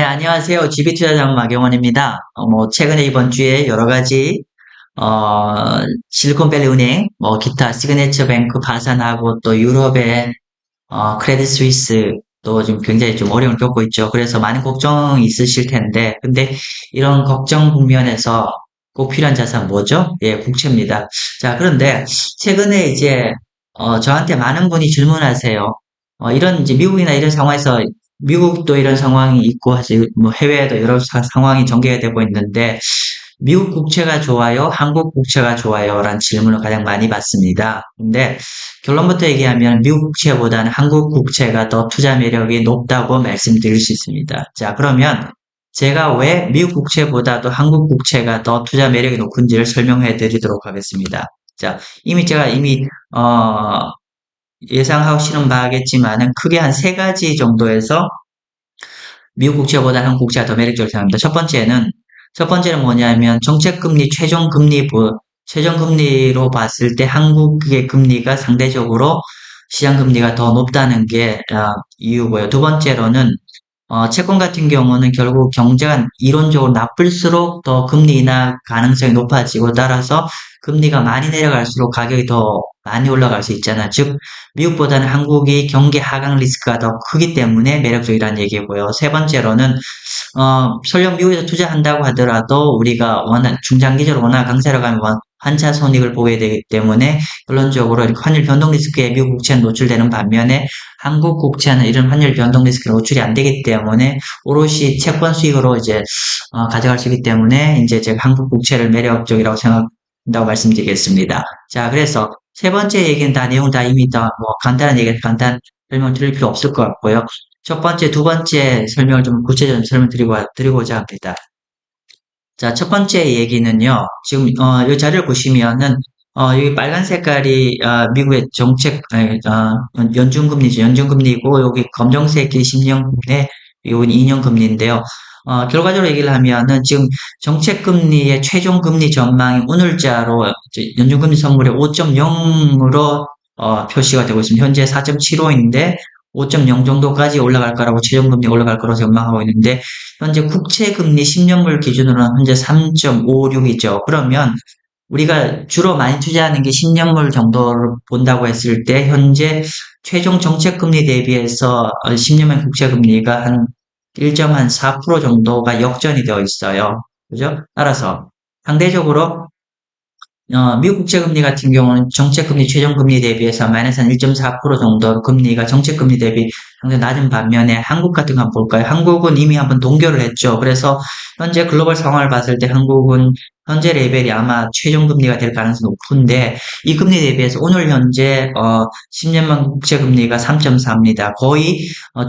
안녕하세요. GB투자자문 마경원입니다. 최근에 이번 주에 여러 가지, 실리콘밸리 은행, 기타 시그네처 뱅크 파산하고 또 유럽의, 크레딧 스위스 또 좀 굉장히 좀 어려움을 겪고 있죠. 그래서 많은 걱정이 있으실 텐데, 근데 이런 걱정 국면에서 꼭 필요한 자산 뭐죠? 예, 국채입니다. 자, 그런데 최근에 이제, 저한테 많은 분이 질문하세요. 이런 이제 미국이나 이런 상황에서 미국도 이런 상황이 있고 사실 뭐 해외에도 여러 상황이 전개가 되고 있는데 미국 국채가 좋아요? 한국 국채가 좋아요? 라는 질문을 가장 많이 받습니다. 근데 결론부터 얘기하면 미국 국채보다는 한국 국채가 더 투자 매력이 높다고 말씀드릴 수 있습니다. 자, 그러면 제가 왜 미국 국채보다도 한국 국채가 더 투자 매력이 높은지를 설명해 드리도록 하겠습니다. 자, 이미 예상하시는 바겠지만은 크게 한 세 가지 정도에서 미국 국채보다 한국 국채가 더 매력적으로 생각합니다. 첫 번째는 뭐냐면 정책금리 최종금리로 봤을 때 한국의 금리가 상대적으로 시장금리가 더 높다는 게 이유고요. 두 번째로는 채권 같은 경우는 결국 경제가 이론적으로 나쁠수록 더 금리 인하 가능성이 높아지고 따라서 금리가 많이 내려갈수록 가격이 더 많이 올라갈 수 있잖아요. 즉, 미국보다는 한국이 경기 하강 리스크가 더 크기 때문에 매력적이라는 얘기고요. 세 번째로는, 설령 미국에서 투자한다고 하더라도 우리가 워낙 중장기적으로 워낙 강세로 가면 환차 손익을 보게 되기 때문에 결론적으로 이렇게 환율 변동 리스크에 미국 국채는 노출되는 반면에 한국 국채는 이런 환율 변동 리스크에 노출이 안 되기 때문에 오롯이 채권 수익으로 이제 가져갈 수 있기 때문에 이제 제가 한국 국채를 매력적이라고 생각한다고 말씀드리겠습니다. 자, 그래서 세 번째 얘기는 내용 다 이미 간단한 얘기 간단 설명 드릴 필요 없을 것 같고요. 첫 번째, 두 번째 설명을 좀 구체적으로 드리고자 합니다. 자, 첫 번째 얘기는요. 지금 이 자료를 보시면은 여기 빨간 색깔이 미국의 연준금리죠. 연준금리고 여기 검정색이 10년금리, 여기 2년금리인데요. 결과적으로 얘기를 하면은 지금 정책금리의 최종금리 전망이 오늘자로 연준금리 선물이 5.0으로 표시가 되고 있습니다. 현재 4.75인데 5.0 정도까지 올라갈 거라고 최종금리 올라갈 거라고 전망하고 있는데 현재 국채금리 10년물 기준으로는 현재 3.56이죠. 그러면 우리가 주로 많이 투자하는 게 10년물 정도를 본다고 했을 때 현재 최종 정책금리 대비해서 10년물 국채금리가 한 1.4% 정도가 역전이 되어 있어요. 그죠? 따라서 상대적으로 미국 국채금리 같은 경우는 정책금리 최종금리 대비해서 마이너스 한 1.4% 정도 금리가 정책금리 대비 상당히 낮은 반면에 한국 같은 거 한번 볼까요? 한국은 이미 한번 동결을 했죠. 그래서 현재 글로벌 상황을 봤을 때 한국은 현재 레벨이 아마 최종금리가 될 가능성이 높은데 이 금리 대비해서 오늘 현재 10년만 국채금리가 3.4입니다. 거의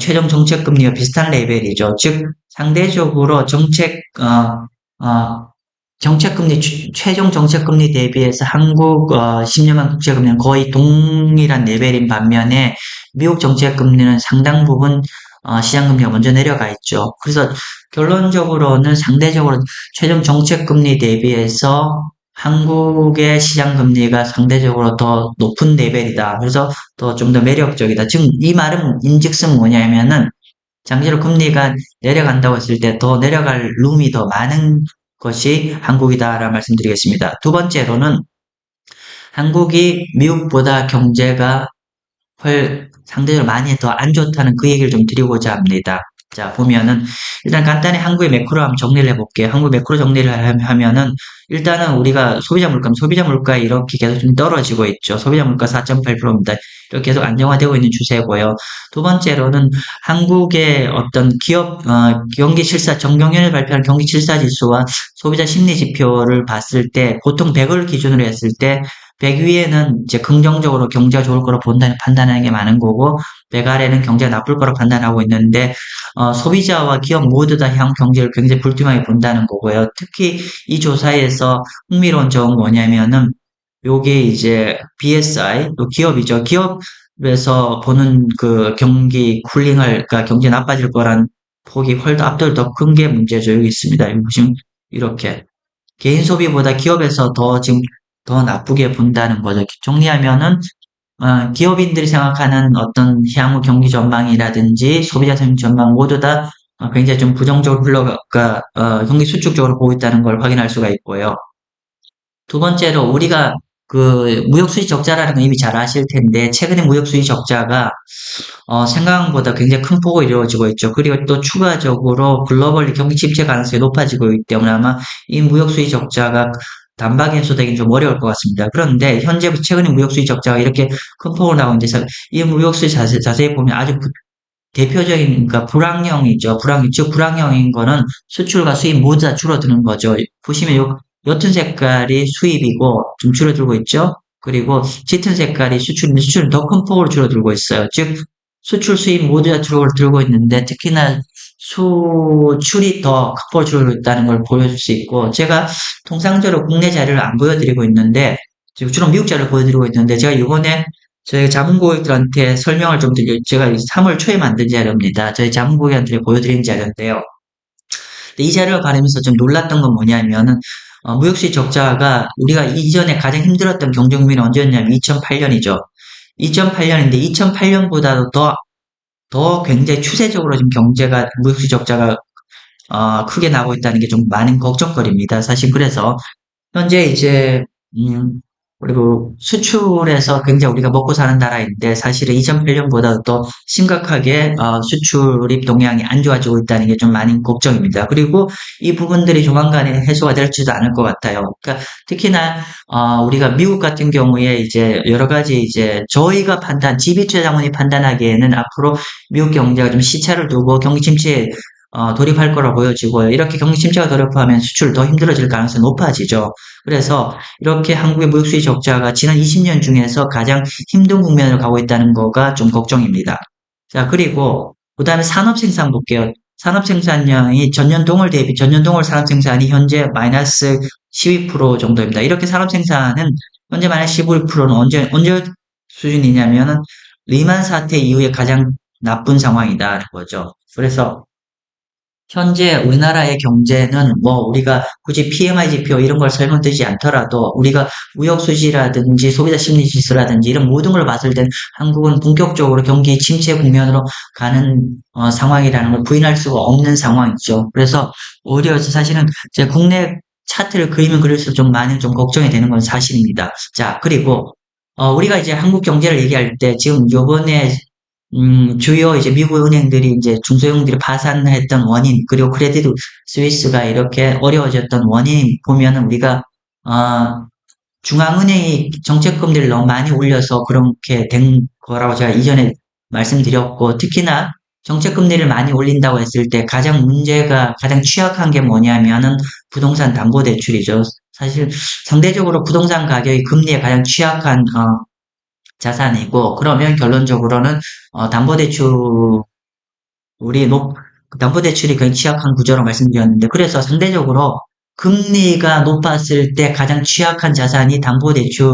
최종 정책금리와 비슷한 레벨이죠. 즉 상대적으로 최종 정책금리 대비해서 한국 10년만 국채금리는 거의 동일한 레벨인 반면에 미국 정책금리는 상당 부분 시장금리가 먼저 내려가 있죠. 그래서 결론적으로는 상대적으로 최종 정책금리 대비해서 한국의 시장금리가 상대적으로 더 높은 레벨이다. 그래서 좀 더 매력적이다. 지금 이 말은 인즉슨 뭐냐면은 장기로 금리가 내려간다고 했을 때 더 내려갈 룸이 더 많은 것이 한국이다라는 말씀드리겠습니다. 두 번째로는 한국이 미국보다 경제가 상대적으로 많이 더 안 좋다는 그 얘기를 좀 드리고자 합니다. 자, 보면은, 일단 간단히 한국의 매크로 한번 정리를 해볼게요. 한국 매크로 정리를 하면은, 일단은 우리가 소비자 물가 이렇게 계속 좀 떨어지고 있죠. 소비자 물가 4.8%입니다. 이렇게 계속 안정화되고 있는 추세고요. 두 번째로는 한국의 어떤 정경련이 발표한 경기 실사 지수와 소비자 심리 지표를 봤을 때, 보통 100을 기준으로 했을 때, 100 위에는 이제 긍정적으로 경제가 좋을 거로 판단하는 게 많은 거고, 100 아래는 경제가 나쁠 거로 판단하고 있는데, 소비자와 기업 모두 다 향후 경제를 굉장히 불투명하게 본다는 거고요. 특히 이 조사에서 흥미로운 점은 뭐냐면은, 요게 이제 BSI, 또 기업이죠. 기업에서 보는 그 경기 그러니까 경제 나빠질 거란 폭이 압도적으로 더 큰 게 문제죠. 여기 있습니다. 보시면 이렇게. 개인 소비보다 기업에서 지금 더 나쁘게 본다는 거죠. 정리하면은, 기업인들이 생각하는 어떤 향후 경기 전망이라든지 소비자 생각 전망 모두 다 굉장히 좀 부정적으로 경기 수축 적으로 보고 있다는 걸 확인할 수가 있고요. 두 번째로 우리가 그 무역 수지 적자라는 건 이미 잘 아실 텐데 최근에 무역 수지 적자가 생각보다 굉장히 큰 폭으로 이루어지고 있죠. 그리고 또 추가적으로 글로벌 경기 침체 가능성이 높아지고 있기 때문에 아마 이 무역 수지 적자가 단박에 해소되긴 좀 어려울 것 같습니다. 그런데 현재 최근에 무역 수지 적자가 이렇게 큰 폭으로 나오고 있는데 이 무역 수지 자세히 보면 아주 대표적인 그러니까 불황형이죠. 즉 불황형인 거는 수출과 수입 모두 다 줄어드는 거죠. 보시면 옅은 색깔이 수입이고 좀 줄어들고 있죠. 그리고 짙은 색깔이 수출인데 수출은 더 큰 폭으로 줄어들고 있어요. 즉 수출 수입 모두 다 줄어들고 있는데 특히나 수출이 더 큰 폭으로 줄어들고 있다는 걸 보여줄 수 있고 제가 통상적으로 국내 자료를 안 보여드리고 있는데 지금 주로 미국 자료를 보여드리고 있는데 제가 이번에 저희 자문고객들한테 설명을 좀 드려, 제가 3월 초에 만든 자료입니다. 저희 자문고객한테 보여드린 자료인데요. 이 자료를 받으면서 좀 놀랐던 건 뭐냐면은, 무역수지 적자가 우리가 이전에 가장 힘들었던 경제 국면이 언제였냐면 2008년이죠. 2008년인데 2008년보다도 더 굉장히 추세적으로 지금 무역수지 적자가 크게 나고 있다는 게 좀 많은 걱정거리입니다. 사실 그래서 현재 이제 그리고 수출에서 굉장히 우리가 먹고 사는 나라인데 사실은 2008년보다 더 심각하게 수출입 동향이 안 좋아지고 있다는 게 좀 많은 걱정입니다. 그리고 이 부분들이 조만간에 해소가 될지도 않을 것 같아요. 그러니까 특히나 우리가 미국 같은 경우에 이제 여러 가지 이제 저희가 지비투자자문이 판단하기에는 앞으로 미국 경제가 좀 시차를 두고 경기 침체에 돌입할 거라 보여지고요. 이렇게 경기 침체가 돌입하면 수출 더 힘들어질 가능성이 높아지죠. 그래서 이렇게 한국의 무역 수지 적자가 지난 20년 중에서 가장 힘든 국면을 가고 있다는 거가 좀 걱정입니다. 자, 그리고 그다음에 산업 생산 볼게요. 산업 생산량이 전년 동월 산업 생산이 현재 마이너스 12% 정도입니다. 이렇게 산업 생산은 현재 마이너스 15%는 언제 수준이냐면은 리만 사태 이후에 가장 나쁜 상황이다는 거죠. 그래서 현재 우리나라의 경제는 뭐 우리가 굳이 PMI 지표 이런 걸 설명드리지 않더라도 우리가 무역 수지라든지 소비자 심리 지수라든지 이런 모든 걸 봤을 때 한국은 본격적으로 경기 침체 국면으로 가는 상황이라는 걸 부인할 수가 없는 상황이죠. 그래서 오히려 사실은 제 국내 차트를 그리면 그릴수록 좀 많이 좀 걱정이 되는 건 사실입니다. 자, 그리고 우리가 이제 한국 경제를 얘기할 때 지금 요번에 주요 이제 미국 은행들이 이제 중소형들이 파산했던 원인, 그리고 크레디트 스위스가 이렇게 어려워졌던 원인 보면은 우리가, 어, 중앙은행이 정책금리를 너무 많이 올려서 그렇게 된 거라고 제가 이전에 말씀드렸고, 특히나 정책금리를 많이 올린다고 했을 때 가장 취약한 게 뭐냐면은 부동산 담보대출이죠. 사실 상대적으로 부동산 가격이 금리에 가장 취약한, 자산이고 그러면 결론적으로는 담보대출 우리 높 담보대출이 굉장히 취약한 구조로 말씀드렸는데 그래서 상대적으로 금리가 높았을 때 가장 취약한 자산이 담보대출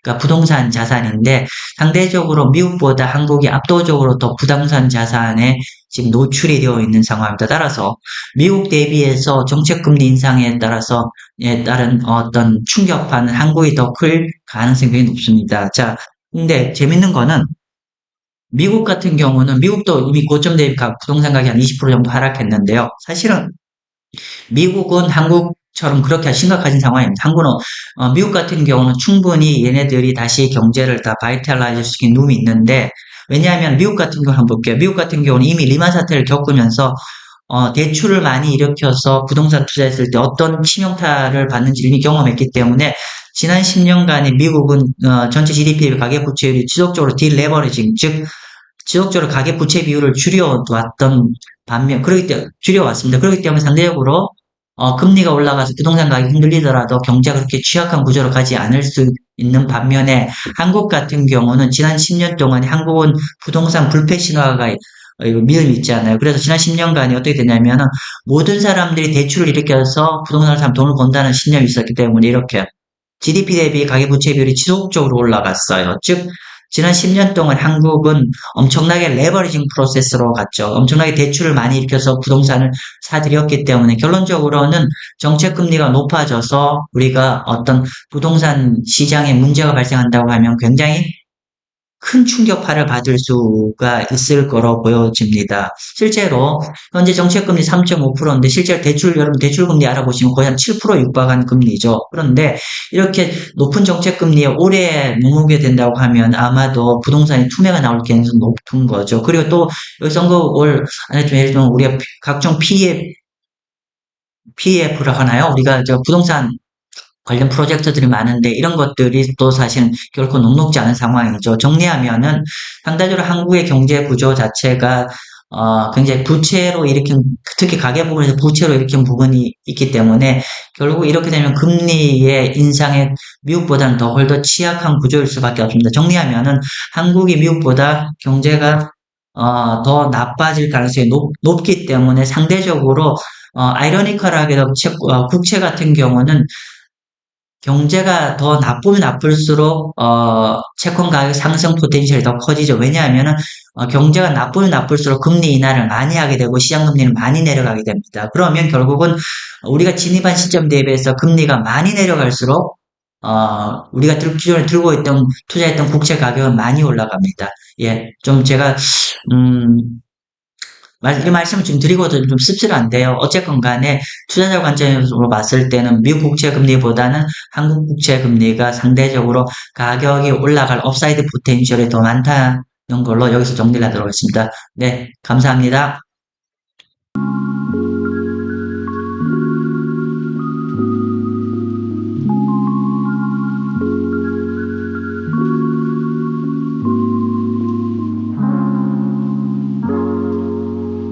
그러니까 부동산 자산인데 상대적으로 미국보다 한국이 압도적으로 더 부동산 자산에 지금 노출이 되어 있는 상황입니다. 따라서 미국 대비해서 정책금리 인상에 따라서 에 따른 어떤 충격파는 한국이 더 클 가능성이 굉장히 높습니다. 자, 근데 재밌는 거는 미국 같은 경우는 미국도 이미 고점 대비 부동산 가격이 한 20% 정도 하락했는데요. 사실은 미국은 한국처럼 그렇게 심각하진 상황입니다. 미국 같은 경우는 충분히 얘네들이 다시 경제를 다 바이탈라이즈 시킨 룸이 있는데 왜냐하면 미국 같은 경우 한번 볼게요. 미국 같은 경우는 이미 리만 사태를 겪으면서 대출을 많이 일으켜서 부동산 투자했을 때 어떤 치명타를 받는지 이미 경험했기 때문에 지난 10년간의 미국은 전체 GDP 가계부채율이 지속적으로 딜레버리징, 즉 지속적으로 가계부채 비율을 줄여왔던 반면 줄여왔습니다. 그렇기 때문에 상대적으로 금리가 올라가서 부동산 가격이 흔들리더라도 경제가 그렇게 취약한 구조로 가지 않을 수 있는 반면에 한국 같은 경우는 지난 10년 동안 한국은 부동산 불패 신화가 믿음이 있잖아요. 그래서 지난 10년간이 어떻게 되냐면은 모든 사람들이 대출을 일으켜서 부동산을 사면 돈을 번다는 신념이 있었기 때문에 이렇게 GDP 대비 가계부채 비율이 지속적으로 올라갔어요. 즉 지난 10년 동안 한국은 엄청나게 레버리징 프로세스로 갔죠. 엄청나게 대출을 많이 일으켜서 부동산을 사들였기 때문에 결론적으로는 정책금리가 높아져서 우리가 어떤 부동산 시장에 문제가 발생한다고 하면 굉장히 큰 충격파를 받을 수가 있을 거로 보여집니다. 실제로 현재 정책금리 3.5%인데 실제로 여러분 대출금리 알아보시면 거의 한 7% 육박한 금리죠. 그런데 이렇게 높은 정책금리에 오래 머물게 된다고 하면 아마도 부동산이 투매가 나올 가능성이 높은 거죠. 그리고 또 여기 선거올 안에 좀 예를 들면 우리가 각종 PF라 하나요? 우리가 저 부동산 관련 프로젝트들이 많은데 이런 것들이 또 사실 결코 녹록지 않은 상황이죠. 정리하면은 상대적으로 한국의 경제 구조 자체가 굉장히 부채로 일으킨 특히 가계 부분에서 부채로 일으킨 부분이 있기 때문에 결국 이렇게 되면 금리의 인상에 미국보다는 훨더 취약한 구조일 수밖에 없습니다. 정리하면은 한국이 미국보다 경제가 더 나빠질 가능성이 높기 때문에 상대적으로 아이러니컬하게도 국채 같은 경우는 경제가 더 나쁘면 나쁠수록 채권 가격 상승 포텐셜이 더 커지죠. 왜냐하면 경제가 나쁘면 나쁠수록 금리 인하를 많이 하게 되고 시장 금리는 많이 내려가게 됩니다. 그러면 결국은 우리가 진입한 시점 대비해서 금리가 많이 내려갈수록 우리가 기존에 들고 있던 투자했던 국채 가격은 많이 올라갑니다. 예, 좀 제가 음, 이 말씀을 지금 드리고도 좀 씁쓸한데요. 어쨌건 간에 투자자 관점으로 봤을 때는 미국 국채 금리보다는 한국 국채 금리가 상대적으로 가격이 올라갈 업사이드 포텐셜이 더 많다는 걸로 여기서 정리를 하도록 하겠습니다. 네, 감사합니다.